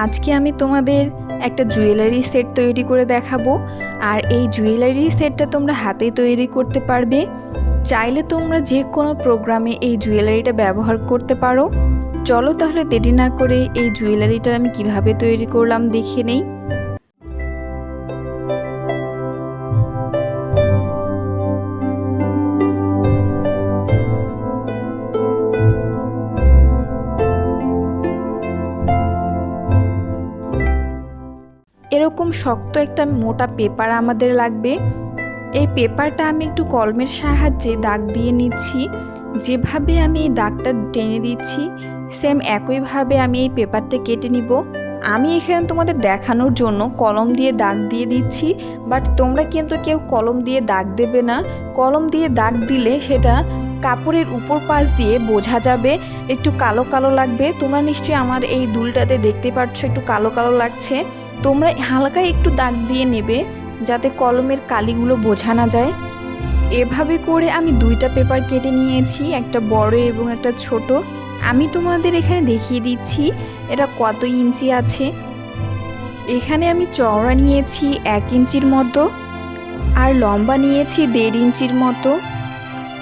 আজকে আমি তোমাদের একটা জুয়েলারি সেট তৈরি করে দেখাবো। আর এই জুয়েলারি সেটটা তোমরা হাতেই তৈরি করতে পারবে। চাইলে তোমরা যে কোনো প্রোগ্রামে এই জুয়েলারিটা ব্যবহার করতে পারো। চলো তাহলে দেরি না করে এই জুয়েলারিটা আমি কিভাবে তৈরি করলাম দেখে নেই। এরকম শক্ত একটা মোটা পেপার আমাদের লাগবে। এই পেপারটা আমি একটু কলমের সাহায্যে দাগ দিয়ে নিচ্ছি। যেভাবে আমি এই দাগটা টেনে দিচ্ছি সেম একইভাবে আমি এই পেপারটা কেটে নিব। আমি এখানে তোমাদের দেখানোর জন্য কলম দিয়ে দাগ দিয়ে দিচ্ছি, বাট তোমরা কিন্তু কেউ কলম দিয়ে দাগ দেবে না। কলম দিয়ে দাগ দিলে সেটা কাপড়ের উপর পাশ দিয়ে বোঝা যাবে, একটু কালো কালো লাগবে। তোমরা নিশ্চয়ই আমার এই দুলটাতে দেখতে পাচ্ছ একটু কালো কালো লাগছে। তোমরা হালকা একটু দাগ দিয়ে নেবে যাতে কলমের কালিগুলো বোঝা না যায়। এভাবে করে আমি দুইটা পেপার কেটে নিয়েছি, একটা বড় এবং একটা ছোট। আমি তোমাদের এখানে দেখিয়ে দিচ্ছি এটা কত ইঞ্চি আছে। এখানে আমি চওড়া নিয়েছি 1 ইঞ্চির মতো আর লম্বা নিয়েছি 1.5 ইঞ্চির মতো।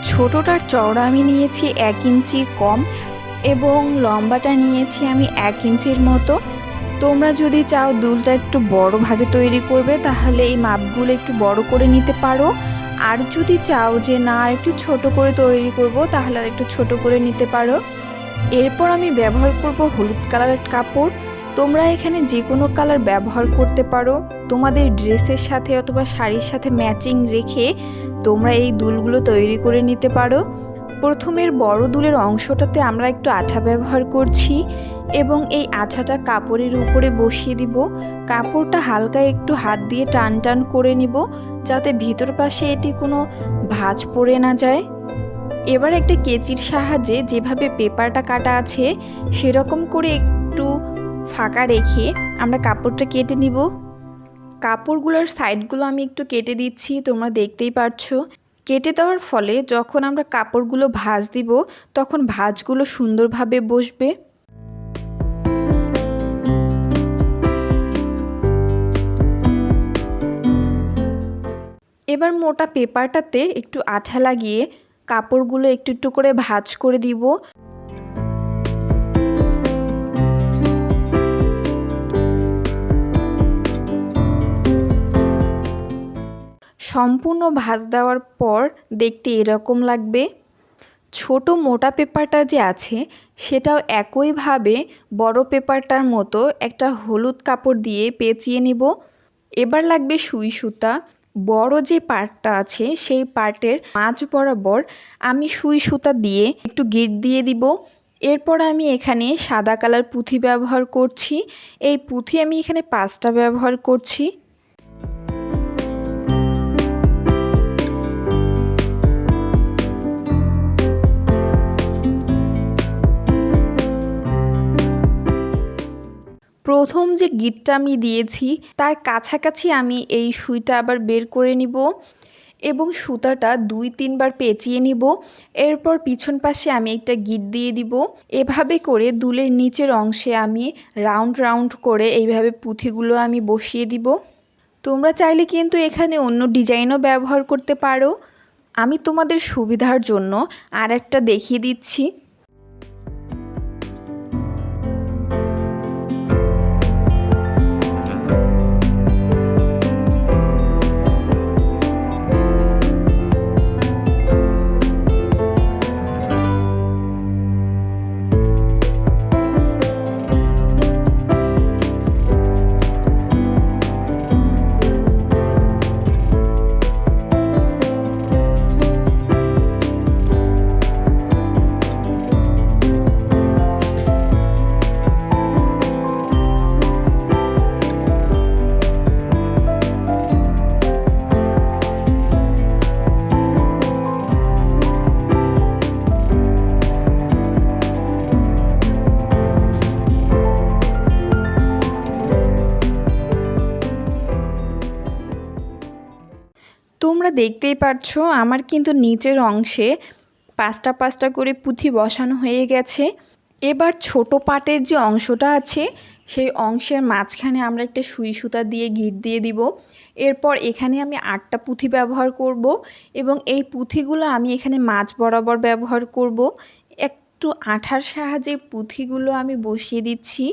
ছোটটার চওড়া আমি নিয়েছি 1 ইঞ্চির কম এবং লম্বাটা নিয়েছি আমি 1 ইঞ্চির মতো। তোমরা যদি চাও দুলটা একটু বড়ভাবে তৈরি করবে তাহলে এই মাপগুলো একটু বড় করে নিতে পারো। আর যদি চাও যে না একটু ছোট করে তৈরি করব তাহলে আর একটু ছোট করে নিতে পারো। এরপর আমি ব্যবহার করব হলুদ কালারের কাপড়। তোমরা এখানে যে কোনো কালার ব্যবহার করতে পারো, তোমাদের ড্রেসের সাথে অথবা শাড়ির সাথে ম্যাচিং রেখে তোমরা এই দুলগুলো তৈরি করে নিতে পারো। প্রথমের বড় দুলের অংশটাতে আমরা একটু আঠা ব্যবহার করছি এবং এই আঠাটা কাপড়ের উপরে বসিয়ে দিব। কাপড়টা হালকা একটু হাত দিয়ে টান টান করে নিব যাতে ভিতর পাশে এটি কোনো ভাঁজ পড়ে না যায়। এবার একটা কেচির সাহায্যে যেভাবে পেপারটা কাটা আছে সেরকম করে একটু ফাঁকা রেখে আমরা কাপড়টা কেটে নিব। কাপড়গুলোর সাইডগুলো আমি একটু কেটে দিচ্ছি, তোমরা দেখতেই পারছো। কেটে দেওয়ার ফলে যখন আমরা কাপড়গুলো ভাঁজ দিব তখন ভাঁজগুলো সুন্দরভাবে বসবে। এবার মোটা পেপারটাতে একটু আঠা লাগিয়ে কাপড়গুলো একটু একটু করে ভাঁজ করে দিব। সম্পূর্ণ ভাঁজ দেওয়ার পর দেখতে এরকম লাগবে। ছোট মোটা পেপারটা যে আছে সেটাও একইভাবে বড় পেপারটার মতো একটা হলুদ কাপড় দিয়ে পেঁচিয়ে নিব। এবার লাগবে সুই সুতা। বড় যে পার্টটা আছে সেই পার্টের মাঝ বরাবর আমি সুই সুতা দিয়ে একটু গিট দিয়ে দিব। এরপর আমি এখানে সাদা কালার পুঁথি ব্যবহার করছি। এই পুঁথি আমি এখানে 5টা ব্যবহার করছি। প্রথম যে গিটটা আমি দিয়েছি তার কাছাকাছি আমি এই সুইটা আবার বের করে নিব এবং সুতাটা 2-3 বার পেঁচিয়ে নিব। এরপর পিছন পাশে আমি একটা গিট দিয়ে দিব। এভাবে করে দুলের নিচের অংশে আমি রাউন্ড রাউন্ড করে এইভাবে পুঁথিগুলো আমি বসিয়ে দিব। তোমরা চাইলে কিন্তু এখানে অন্য ডিজাইনও ব্যবহার করতে পারো। আমি তোমাদের সুবিধার জন্য আর একটা দেখিয়ে দিচ্ছি। তোমরা দেখতেই পাচ্ছো আমার কিন্তু নিচের অংশে 5টা করে পুঁথি বসানো হয়ে গেছে। এবার ছোট পাটের যে অংশটা আছে সেই অংশের মাঝখানে আমরা একটা সুই সুতা দিয়ে গিঁট দিয়ে দিব। এরপর এখানে আমি 8টা পুঁথি ব্যবহার করব এবং এই পুঁথিগুলো আমি এখানে মাঝ বরাবর ব্যবহার করব। একটু আঠার সাহায্যে পুঁথিগুলো আমি বসিয়ে দিচ্ছি।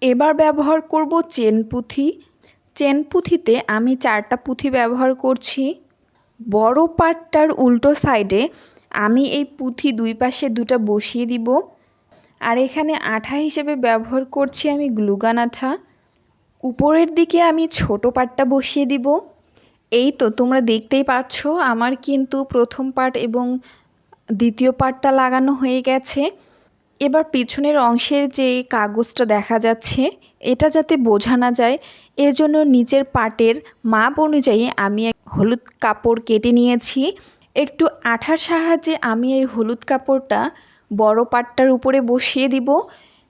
এবার ব্যবহার করব চেন পুঁথি। চেন পুঁথিতে আমি 4টা পুঁথি ব্যবহার করছি। বড় পাটটার উল্টো সাইডে আমি এই পুঁথি দুই পাশে 2টা বসিয়ে দিব। আর এখানে আঠা হিসেবে ব্যবহার করছি আমি গ্লুগান আঠা। উপরের দিকে আমি ছোট পাটটা বসিয়ে দিব। এই তো তোমরা দেখতেই পাচ্ছ আমার কিন্তু প্রথম পার্ট এবং দ্বিতীয় পার্টটা লাগানো হয়ে গেছে। এবার পিছনের অংশের যে কাগজটা দেখা যাচ্ছে এটা যাতে বোঝা না যায় এর জন্য নিচের পার্টের মাপ অনুযায়ী আমি হলুদ কাপড় কেটে নিয়েছি। একটু আঠার সাহায্যে আমি এই হলুদ কাপড়টা বড় পার্টটার উপরে বসিয়ে দিব।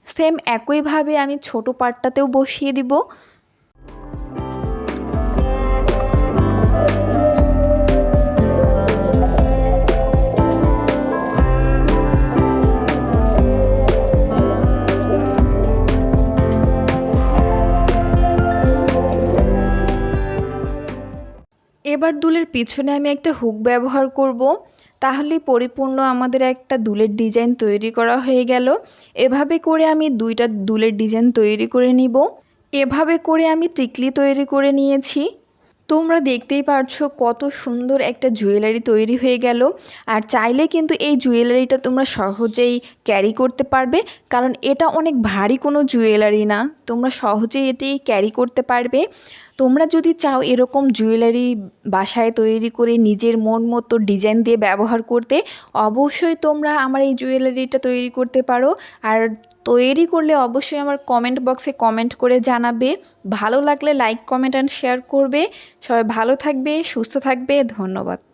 সেম একইভাবে আমি ছোট পার্টটাতেও বসিয়ে দিব। এবার দুলের পিছনে আমি একটা হুক ব্যবহার করব, তাহলেই পরিপূর্ণ আমাদের একটা দুলের ডিজাইন তৈরি করা হয়ে গেল। এভাবে করে আমি 2টা দুলের ডিজাইন তৈরি করে নিব। এভাবে করে আমি টিকলি তৈরি করে নিয়েছি। তোমরা দেখতেই পারছো কত সুন্দর একটা জুয়েলারি তৈরি হয়ে গেল। আর চাইলে কিন্তু এই জুয়েলারিটা তোমরা সহজেই ক্যারি করতে পারবে, কারণ এটা অনেক ভারী কোনো জুয়েলারি না, তোমরা সহজেই এটি ক্যারি করতে পারবে। তোমরা যদি চাও এরকম জুয়েলারি বাসায় তৈরি করে নিজের মন মতো ডিজাইন দিয়ে ব্যবহার করতে, অবশ্যই তোমরা আমার এই জুয়েলারিটা তৈরি করতে পারো। আর তৈরি করলে অবশ্যই আমার কমেন্ট বক্সে কমেন্ট করে জানাবে। ভালো লাগলে লাইক, কমেন্ট অ্যান্ড শেয়ার করবে। সবাই ভালো থাকবে, সুস্থ থাকবে। ধন্যবাদ।